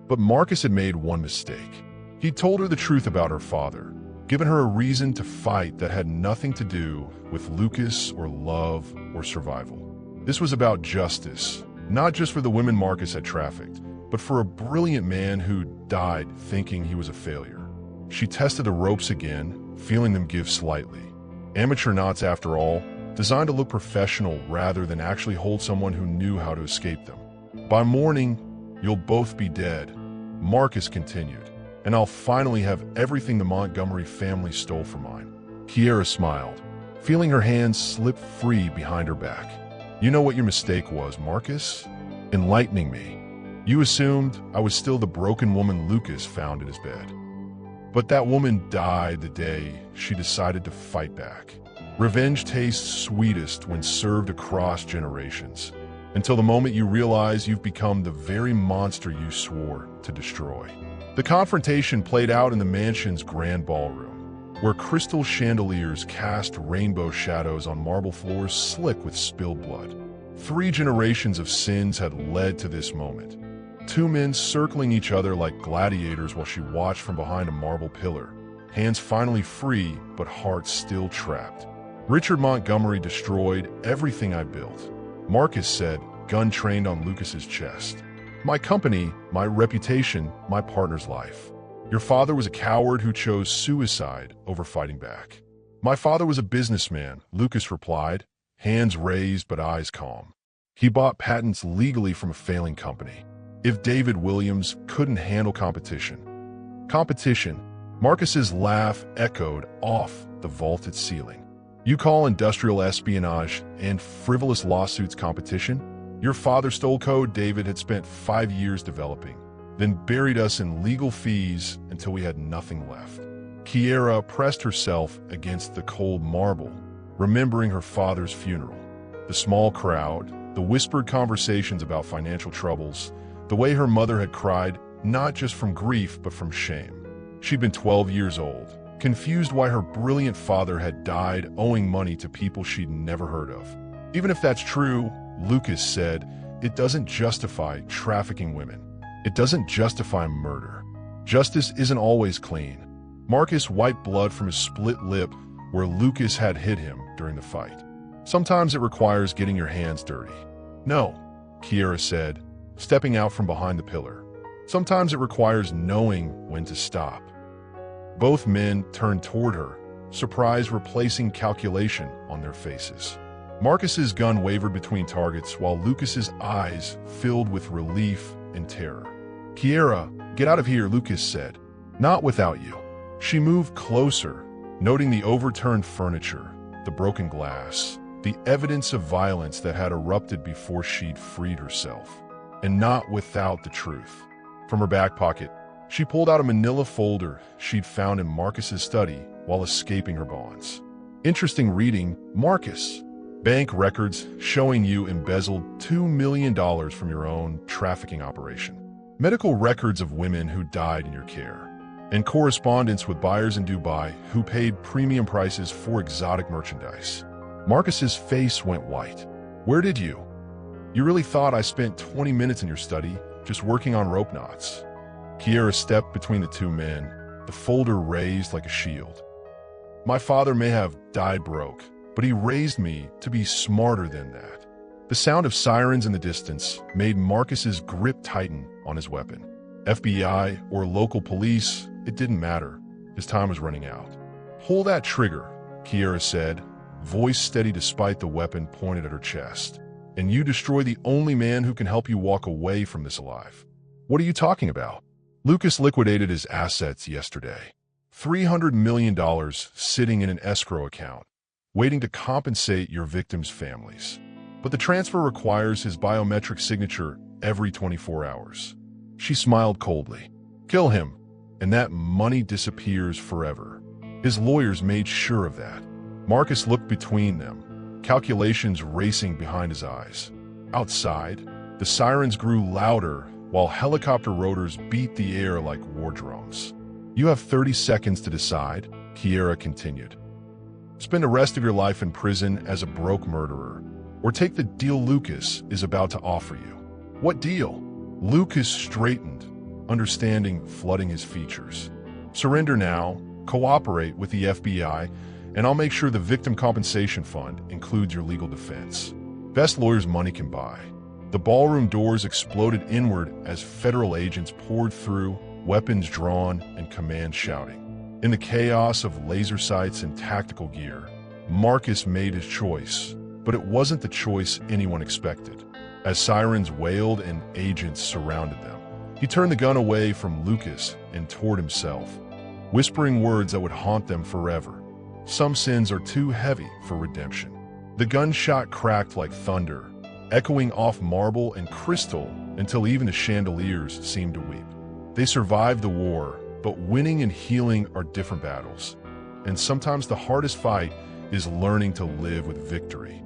But Marcus had made one mistake. He'd told her the truth about her father, given her a reason to fight that had nothing to do with Lucas or love or survival. This was about justice, not just for the women Marcus had trafficked, but for a brilliant man who died thinking he was a failure. She tested the ropes again, feeling them give slightly. Amateur knots, after all, designed to look professional rather than actually hold someone who knew how to escape them. By morning, you'll both be dead, Marcus continued, and I'll finally have everything the Montgomery family stole from mine. Kiera smiled, feeling her hands slip free behind her back. You know what your mistake was, Marcus? Enlightening me. You assumed I was still the broken woman Lucas found in his bed. But that woman died the day she decided to fight back. Revenge tastes sweetest when served across generations, until the moment you realize you've become the very monster you swore to destroy. The confrontation played out in the mansion's grand ballroom, where crystal chandeliers cast rainbow shadows on marble floors slick with spilled blood. 3 generations of sins had led to this moment. 2 men circling each other like gladiators while she watched from behind a marble pillar, hands finally free but hearts still trapped. Richard Montgomery destroyed everything I built, Marcus said, gun trained on Lucas's chest. My company, my reputation, my partner's life. Your father was a coward who chose suicide over fighting back. My father was a businessman, Lucas replied, hands raised but eyes calm. He bought patents legally from a failing company. If David Williams couldn't handle competition. Marcus's laugh echoed off the vaulted ceiling. You call industrial espionage and frivolous lawsuits competition? Your father stole code David had spent 5 years developing, then buried us in legal fees until we had nothing left. Kiera pressed herself against the cold marble, remembering her father's funeral. The small crowd, the whispered conversations about financial troubles, the way her mother had cried, not just from grief but from shame. She'd been 12 years old, confused why her brilliant father had died owing money to people she'd never heard of. Even if that's true, Lucas said, it doesn't justify trafficking women. It doesn't justify murder. Justice isn't always clean. Marcus wiped blood from his split lip where Lucas had hit him during the fight. Sometimes it requires getting your hands dirty. No, Kiera said, stepping out from behind the pillar. Sometimes it requires knowing when to stop. Both men turned toward her, surprise replacing calculation on their faces. Marcus's gun wavered between targets while Lucas's eyes filled with relief and terror. "Kiera, get out of here," Lucas said. "Not without you." She moved closer, noting the overturned furniture, the broken glass, the evidence of violence that had erupted before she'd freed herself. And not without the truth. From her back pocket, she pulled out a manila folder she'd found in Marcus's study while escaping her bonds. "Interesting reading, Marcus. Bank records showing you embezzled $2 million from your own trafficking operation. Medical records of women who died in your care. And correspondence with buyers in Dubai who paid premium prices for exotic merchandise." Marcus's face went white. "Where did you? You really thought I spent 20 minutes in your study just working on rope knots?" Kiera stepped between the two men, the folder raised like a shield. "My father may have died broke, but he raised me to be smarter than that." The sound of sirens in the distance made Marcus's grip tighten on his weapon. FBI or local police, it didn't matter. His time was running out. "Pull that trigger," Kiera said, voice steady despite the weapon pointed at her chest. "And you destroy the only man who can help you walk away from this alive." "What are you talking about?" "Lucas liquidated his assets yesterday. $300 million sitting in an escrow account, waiting to compensate your victims' families. But the transfer requires his biometric signature every 24 hours. She smiled coldly. "Kill him, and that money disappears forever." His lawyers made sure of that. Marcus looked between them, calculations racing behind his eyes. Outside, the sirens grew louder while helicopter rotors beat the air like war drums. "You have 30 seconds to decide," Kiera continued. "Spend the rest of your life in prison as a broke murderer, or take the deal Lucas is about to offer you." "What deal?" Lucas straightened, understanding flooding his features. "Surrender now, cooperate with the FBI, and I'll make sure the Victim Compensation Fund includes your legal defense. Best lawyers money can buy." The ballroom doors exploded inward as federal agents poured through, weapons drawn and commands shouting. In the chaos of laser sights and tactical gear, Marcus made his choice, but it wasn't the choice anyone expected. As sirens wailed and agents surrounded them, he turned the gun away from Lucas and toward himself, whispering words that would haunt them forever. "Some sins are too heavy for redemption." The gunshot cracked like thunder, echoing off marble and crystal until even the chandeliers seemed to weep. They survived the war, but winning and healing are different battles. And sometimes the hardest fight is learning to live with victory.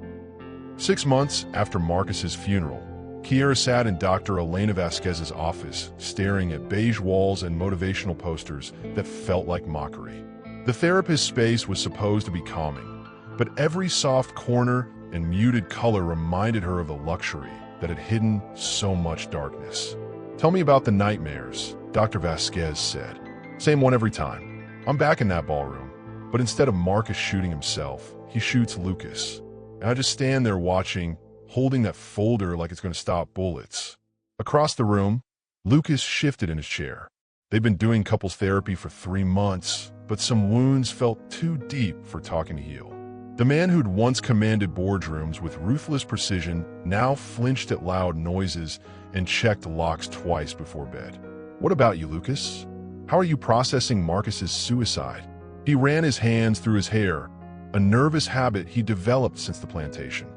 6 months after Marcus's funeral, Kiera sat in Dr. Elena Vasquez's office, staring at beige walls and motivational posters that felt like mockery. The therapist's space was supposed to be calming, but every soft corner and muted color reminded her of the luxury that had hidden so much darkness. "Tell me about the nightmares," Dr. Vasquez said. "Same one every time. I'm back in that ballroom, but instead of Marcus shooting himself, he shoots Lucas. And I just stand there watching, holding that folder like it's going to stop bullets." Across the room, Lucas shifted in his chair. They'd been doing couples therapy for 3 months, but some wounds felt too deep for talking to heal. The man who'd once commanded boardrooms with ruthless precision now flinched at loud noises and checked locks twice before bed. "What about you, Lucas? How are you processing Marcus's suicide?" He ran his hands through his hair, a nervous habit he developed since the plantation.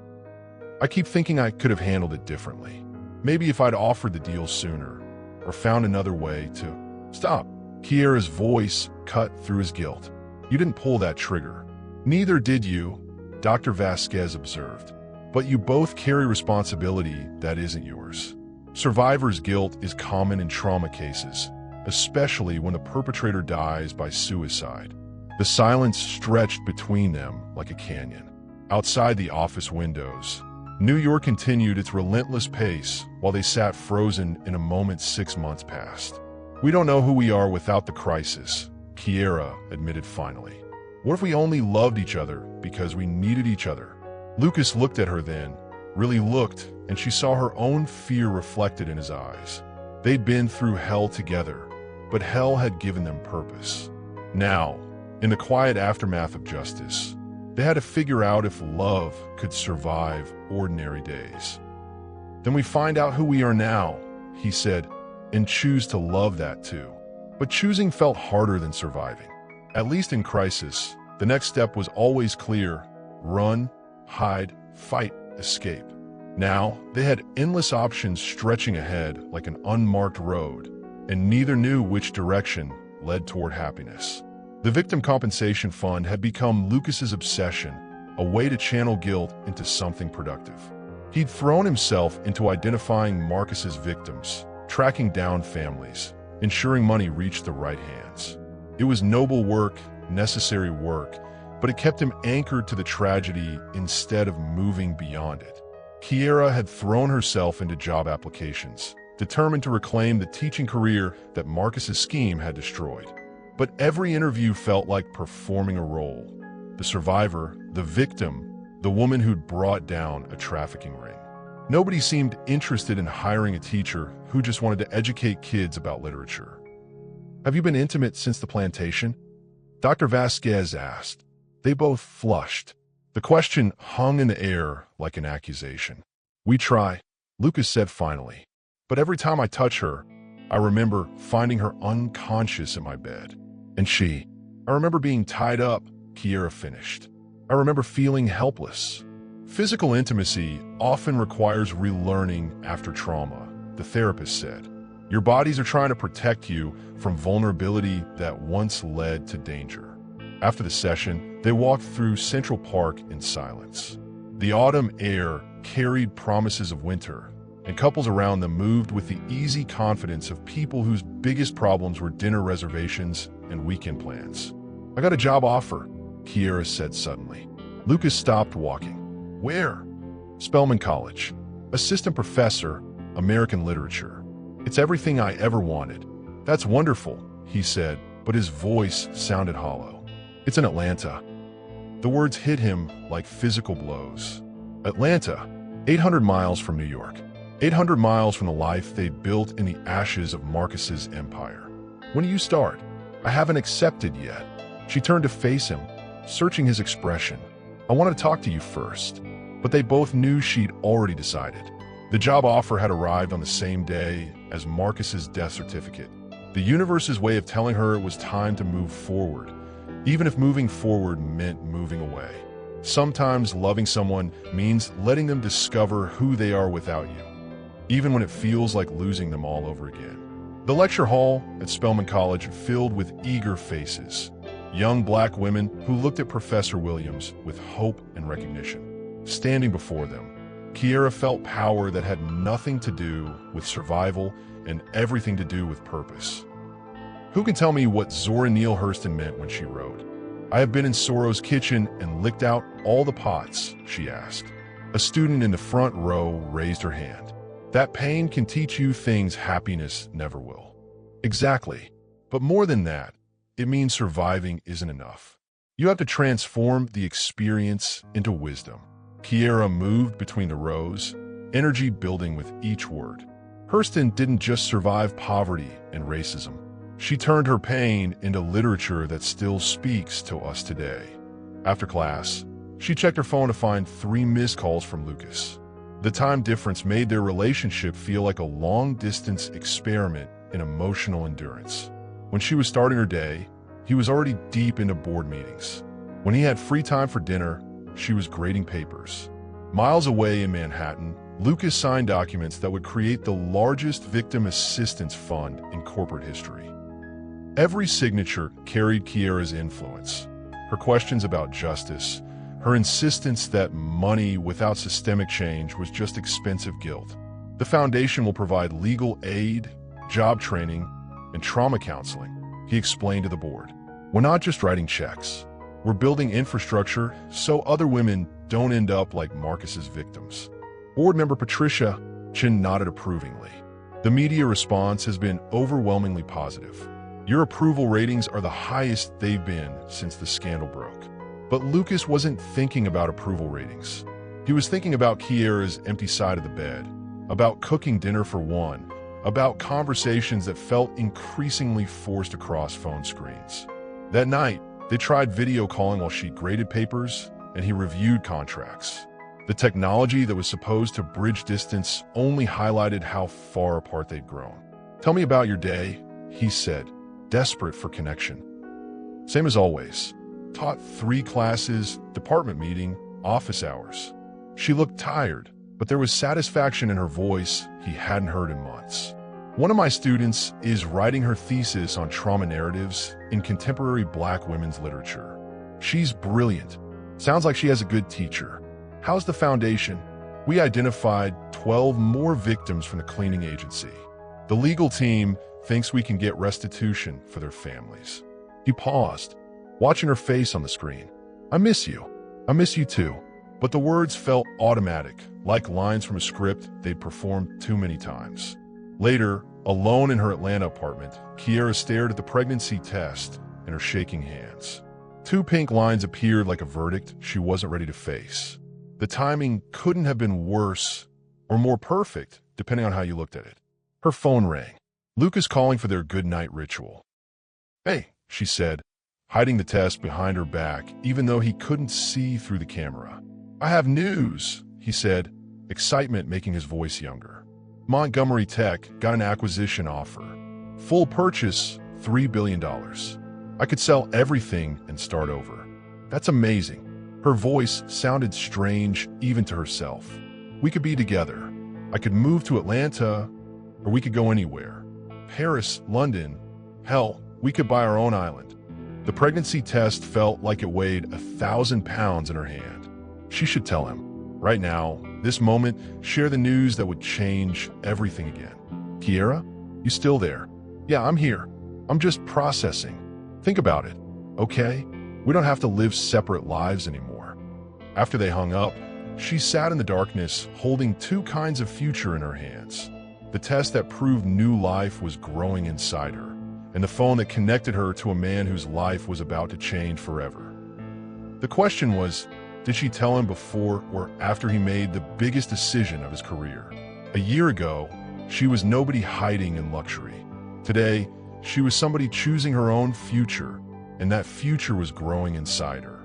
"I keep thinking I could have handled it differently. Maybe if I'd offered the deal sooner, or found another way to—" "Stop!" Kiera's voice cut through his guilt. "You didn't pull that trigger. Neither did you," Dr. Vasquez observed. "But you both carry responsibility that isn't yours. Survivor's guilt is common in trauma cases, especially when the perpetrator dies by suicide." The silence stretched between them like a canyon. Outside the office windows, New York continued its relentless pace while they sat frozen in a moment 6 months past. "We don't know who we are without the crisis," Kiera admitted finally. "What if we only loved each other because we needed each other?" Lucas looked at her then, really looked, and she saw her own fear reflected in his eyes. They'd been through hell together, but hell had given them purpose. Now, in the quiet aftermath of justice, They had to figure out if love could survive ordinary days. "Then we find out who we are now," he said, "and choose to love that too." But choosing felt harder than surviving. At least in crisis, the next step was always clear: run, hide, fight, escape. Now, they had endless options stretching ahead like an unmarked road, and neither knew which direction led toward happiness. The Victim Compensation Fund had become Lucas's obsession, a way to channel guilt into something productive. He'd thrown himself into identifying Marcus's victims, tracking down families, ensuring money reached the right hands. It was noble work, necessary work, but it kept him anchored to the tragedy instead of moving beyond it. Kiera had thrown herself into job applications, determined to reclaim the teaching career that Marcus's scheme had destroyed. But every interview felt like performing a role. The survivor, the victim, the woman who'd brought down a trafficking ring. Nobody seemed interested in hiring a teacher who just wanted to educate kids about literature. "Have you been intimate since the plantation?" Dr. Vasquez asked. They both flushed. The question hung in the air like an accusation. "We try," Lucas said finally. "But every time I touch her, I remember finding her unconscious in my bed. And I remember being tied up," Kiera finished. "I remember feeling helpless." Physical intimacy often requires relearning after trauma, the therapist said. Your bodies are trying to protect you from vulnerability that once led to danger. After the session, they walked through Central Park in silence. The autumn air carried promises of winter, and couples around them moved with the easy confidence of people whose biggest problems were dinner reservations and weekend plans. "I got a job offer," Kiera said suddenly. Lucas stopped walking. "Where?" "Spelman College. Assistant professor, American literature. It's everything I ever wanted." "That's wonderful," he said, but his voice sounded hollow. "It's in Atlanta." The words hit him like physical blows. Atlanta, 800 miles from New York. 800 miles from the life they'd built in the ashes of Marcus's empire. "When do you start?" "I haven't accepted yet." She turned to face him, searching his expression. "I want to talk to you first." But they both knew she'd already decided. The job offer had arrived on the same day as Marcus's death certificate. The universe's way of telling her it was time to move forward, even if moving forward meant moving away. Sometimes loving someone means letting them discover who they are without you, even when it feels like losing them all over again. The lecture hall at Spelman College filled with eager faces, young black women who looked at Professor Williams with hope and recognition. Standing before them, Kiera felt power that had nothing to do with survival and everything to do with purpose. Who can tell me what Zora Neale Hurston meant when she wrote, "I have been in Sorrow's kitchen and licked out all the pots," she asked. A student in the front row raised her hand. "That pain can teach you things happiness never will." Exactly. But more than that, it means surviving isn't enough. You have to transform the experience into wisdom. Kiera moved between the rows, energy building with each word. Hurston didn't just survive poverty and racism. She turned her pain into literature that still speaks to us today. After class, she checked her phone to find 3 missed calls from Lucas. The time difference made their relationship feel like a long-distance experiment in emotional endurance. When she was starting her day, he was already deep into board meetings. When he had free time for dinner, she was grading papers. Miles away in Manhattan, Lucas signed documents that would create the largest victim assistance fund in corporate history. Every signature carried Kiera's influence. Her questions about justice, her insistence that money without systemic change was just expensive guilt. The foundation will provide legal aid, job training, and trauma counseling, he explained to the board. "We're not just writing checks. We're building infrastructure so other women don't end up like Marcus's victims." Board member Patricia Chin nodded approvingly. "The media response has been overwhelmingly positive. Your approval ratings are the highest they've been since the scandal broke." But Lucas wasn't thinking about approval ratings. He was thinking about Kiera's empty side of the bed, about cooking dinner for one, about conversations that felt increasingly forced across phone screens. That night, they tried video calling while she graded papers, and he reviewed contracts. The technology that was supposed to bridge distance only highlighted how far apart they'd grown. "Tell me about your day," he said, desperate for connection. "Same as always. Taught 3 classes, department meeting, office hours." She looked tired, but there was satisfaction in her voice he hadn't heard in months. "One of my students is writing her thesis on trauma narratives in contemporary Black women's literature. She's brilliant. Sounds like she has a good teacher. How's the foundation?" "We identified 12 more victims from the cleaning agency. The legal team thinks we can get restitution for their families." He paused, watching her face on the screen. "I miss you. I miss you too." But the words felt automatic, like lines from a script they'd performed too many times. Later, alone in her Atlanta apartment, Kiera stared at the pregnancy test in her shaking hands. 2 pink lines appeared like a verdict she wasn't ready to face. The timing couldn't have been worse or more perfect, depending on how you looked at it. Her phone rang. Lucas calling for their goodnight ritual. "Hey," she said, hiding the test behind her back, even though he couldn't see through the camera. "I have news," he said, excitement making his voice younger. "Montgomery Tech got an acquisition offer. Full purchase, $3 billion. I could sell everything and start over." "That's amazing." Her voice sounded strange even to herself. "We could be together. I could move to Atlanta, or we could go anywhere. Paris, London, hell, we could buy our own island." The pregnancy test felt like it weighed 1,000 pounds in her hand. She should tell him. Right now, this moment, share the news that would change everything again. "Kiera, you still there?" "Yeah, I'm here. I'm just processing. Think about it, okay? We don't have to live separate lives anymore." After they hung up, she sat in the darkness, holding 2 kinds of future in her hands. The test that proved new life was growing inside her, and the phone that connected her to a man whose life was about to change forever. The question was, did she tell him before or after he made the biggest decision of his career? A year ago, she was nobody hiding in luxury. Today, she was somebody choosing her own future, and that future was growing inside her.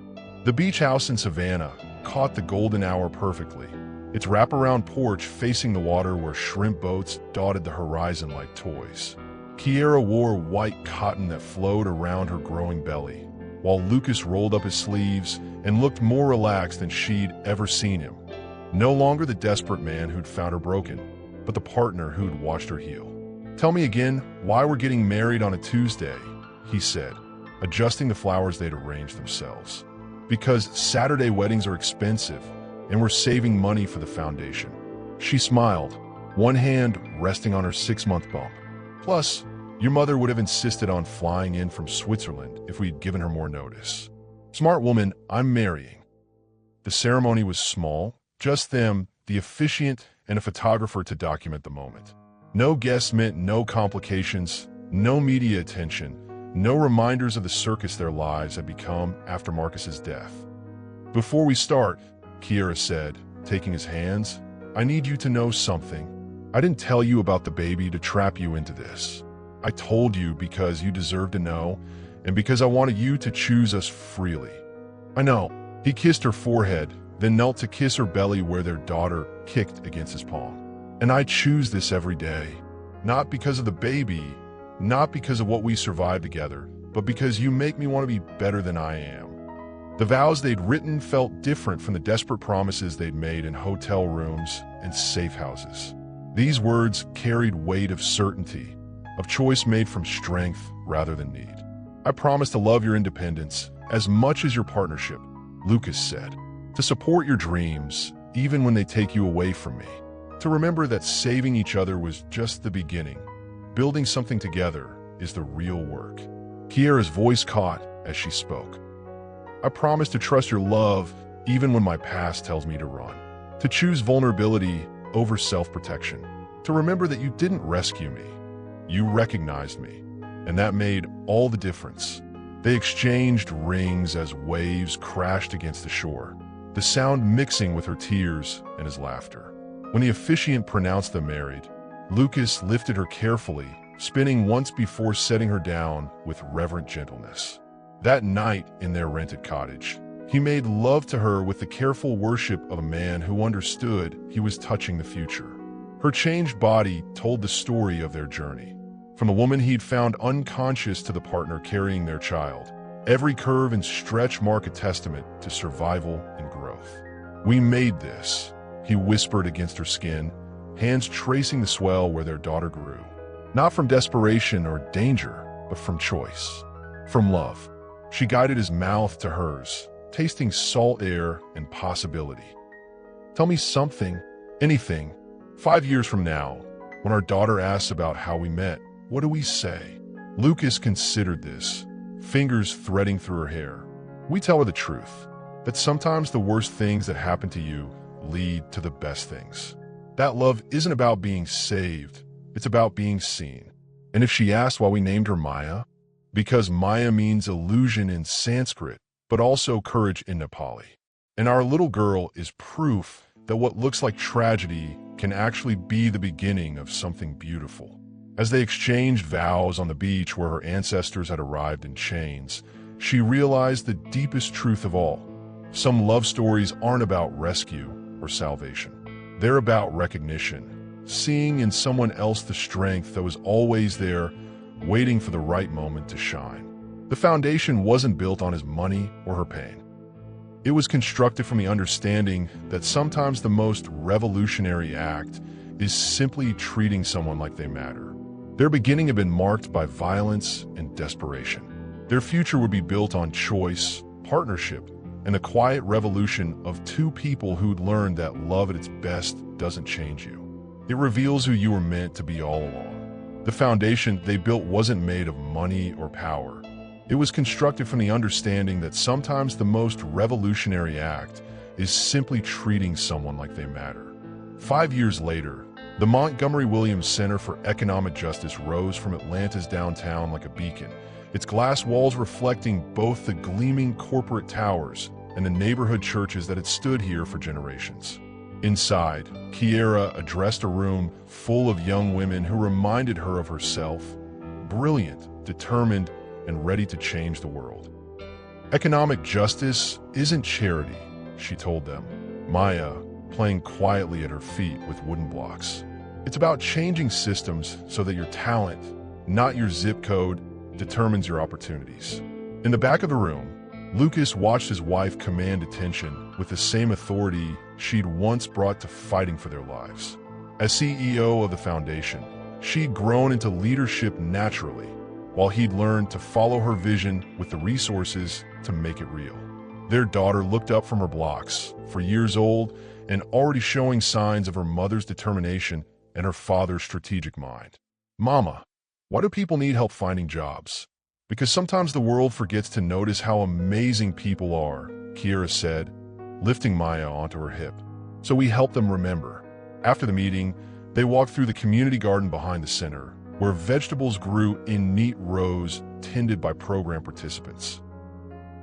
The beach house in Savannah caught the golden hour perfectly, its wraparound porch facing the water where shrimp boats dotted the horizon like toys. Kiera wore white cotton that flowed around her growing belly, while Lucas rolled up his sleeves and looked more relaxed than she'd ever seen him. No longer the desperate man who'd found her broken, but the partner who'd watched her heal. "Tell me again why we're getting married on a Tuesday," he said, adjusting the flowers they'd arranged themselves. "Because Saturday weddings are expensive, and we're saving money for the foundation." She smiled, one hand resting on her 6-month bump. "Plus, your mother would have insisted on flying in from Switzerland if we'd given her more notice." "Smart woman, I'm marrying." The ceremony was small, just them, the officiant, and a photographer to document the moment. No guests meant no complications, no media attention, no reminders of the circus their lives had become after Marcus's death. "Before we start," Kiera said, taking his hands, "I need you to know something. I didn't tell you about the baby to trap you into this. I told you because you deserve to know, and because I wanted you to choose us freely." "I know." He kissed her forehead, then knelt to kiss her belly where their daughter kicked against his palm. "And I choose this every day, not because of the baby, not because of what we survived together, but because you make me want to be better than I am." The vows they'd written felt different from the desperate promises they'd made in hotel rooms and safe houses. These words carried weight of certainty, of choice made from strength rather than need. "I promise to love your independence as much as your partnership," Lucas said. "To support your dreams, even when they take you away from me. To remember that saving each other was just the beginning. Building something together is the real work." Kiera's voice caught as she spoke. "I promise to trust your love even when my past tells me to run. To choose vulnerability over self-protection. To remember that you didn't rescue me. You recognized me, and that made all the difference." They exchanged rings as waves crashed against the shore, the sound mixing with her tears and his laughter. When the officiant pronounced them married, Lucas lifted her carefully, spinning once before setting her down with reverent gentleness. That night in their rented cottage, He made love to her with the careful worship of a man who understood he was touching the future. Her changed body told the story of their journey. From the woman he'd found unconscious to the partner carrying their child, every curve and stretch mark a testament to survival and growth. "We made this," he whispered against her skin, hands tracing the swell where their daughter grew. Not from desperation or danger, but from choice. From love. She guided his mouth to hers, tasting salt air and possibility. "Tell me something, anything. 5 years from now, when our daughter asks about how we met, what do we say?" Lucas considered this, fingers threading through her hair. "We tell her the truth, that sometimes the worst things that happen to you lead to the best things. That love isn't about being saved, it's about being seen." And if she asked why we named her Maya, because Maya means illusion in Sanskrit, but also courage in Nepali. And our little girl is proof that what looks like tragedy can actually be the beginning of something beautiful. As they exchanged vows on the beach where her ancestors had arrived in chains, she realized the deepest truth of all. Some love stories aren't about rescue or salvation. They're about recognition, seeing in someone else the strength that was always there, waiting for the right moment to shine. The foundation wasn't built on his money or her pain. It was constructed from the understanding that sometimes the most revolutionary act is simply treating someone like they matter. Their beginning had been marked by violence and desperation. Their future would be built on choice, partnership, and the quiet revolution of two people who'd learned that love at its best doesn't change you. It reveals who you were meant to be all along. The foundation they built wasn't made of money or power. It was constructed from the understanding that sometimes the most revolutionary act is simply treating someone like they matter. 5 years later, the Montgomery Williams Center for Economic Justice rose from Atlanta's downtown like a beacon, its glass walls reflecting both the gleaming corporate towers and the neighborhood churches that had stood here for generations. Inside, Kiera addressed a room full of young women who reminded her of herself, brilliant, determined, and ready to change the world. "Economic justice isn't charity," she told them, Maya playing quietly at her feet with wooden blocks. "It's about changing systems so that your talent, not your zip code, determines your opportunities." In the back of the room, Lucas watched his wife command attention with the same authority she'd once brought to fighting for their lives. As CEO of the foundation, she'd grown into leadership naturally, while he'd learned to follow her vision with the resources to make it real. Their daughter looked up from her blocks, 4 years old, and already showing signs of her mother's determination and her father's strategic mind. "Mama, why do people need help finding jobs?" "Because sometimes the world forgets to notice how amazing people are," Kiera said, lifting Maya onto her hip. "So we help them remember." After the meeting, they walked through the community garden behind the center, where vegetables grew in neat rows tended by program participants.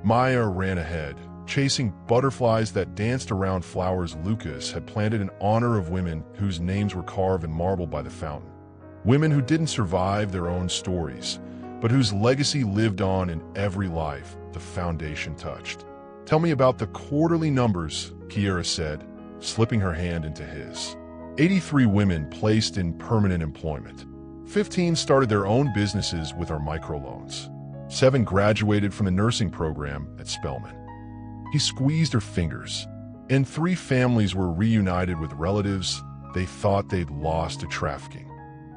Maya ran ahead, chasing butterflies that danced around flowers Lucas had planted in honor of women whose names were carved in marble by the fountain. Women who didn't survive their own stories, but whose legacy lived on in every life the foundation touched. "Tell me about the quarterly numbers," Kiera said, slipping her hand into his. 83 women placed in permanent employment. 15 started their own businesses with our microloans. 7 graduated from the nursing program at Spelman. He squeezed her fingers, and 3 families were reunited with relatives they thought they'd lost to trafficking.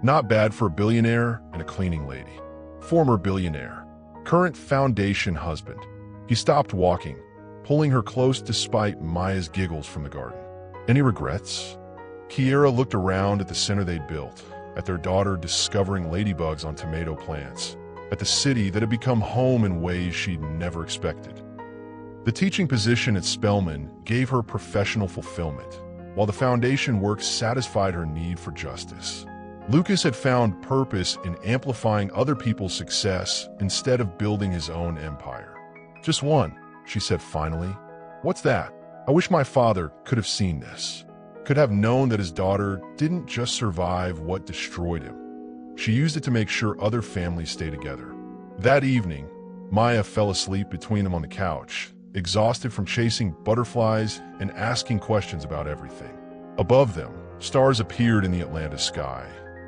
Not bad for a billionaire and a cleaning lady. Former billionaire, current foundation husband. He stopped walking, pulling her close despite Maya's giggles from the garden. "Any regrets?" Kiera looked around at the center they'd built, at their daughter discovering ladybugs on tomato plants, at the city that had become home in ways she'd never expected. The teaching position at Spelman gave her professional fulfillment, while the foundation work satisfied her need for justice. Lucas had found purpose in amplifying other people's success instead of building his own empire. "Just one," she said finally. "What's that? I wish my father could have seen this. Could have known that his daughter didn't just survive what destroyed him. She used it to make sure other families stay together." That evening, Maya fell asleep between them on the couch, exhausted from chasing butterflies and asking questions about everything. Above them, stars appeared in the Atlantis sky,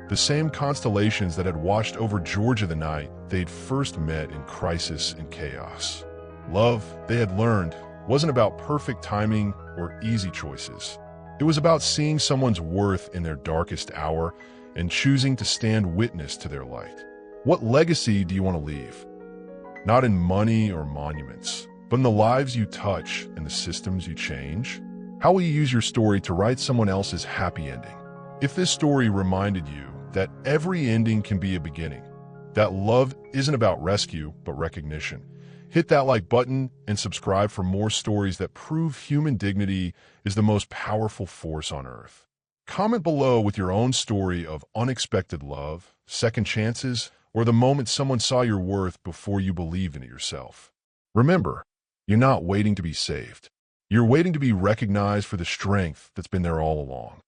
the same constellations that had watched over Georgia the night they'd first met in crisis and chaos. Love, they had learned, wasn't about perfect timing or easy choices. It was about seeing someone's worth in their darkest hour and choosing to stand witness to their light. What legacy do you want to leave? Not in money or monuments, but in the lives you touch and the systems you change. How will you use your story to write someone else's happy ending? If this story reminded you that every ending can be a beginning, that love isn't about rescue, but recognition, hit that like button and subscribe for more stories that prove human dignity is the most powerful force on earth. Comment below with your own story of unexpected love, second chances, or the moment someone saw your worth before you believed in it yourself. Remember, you're not waiting to be saved. You're waiting to be recognized for the strength that's been there all along.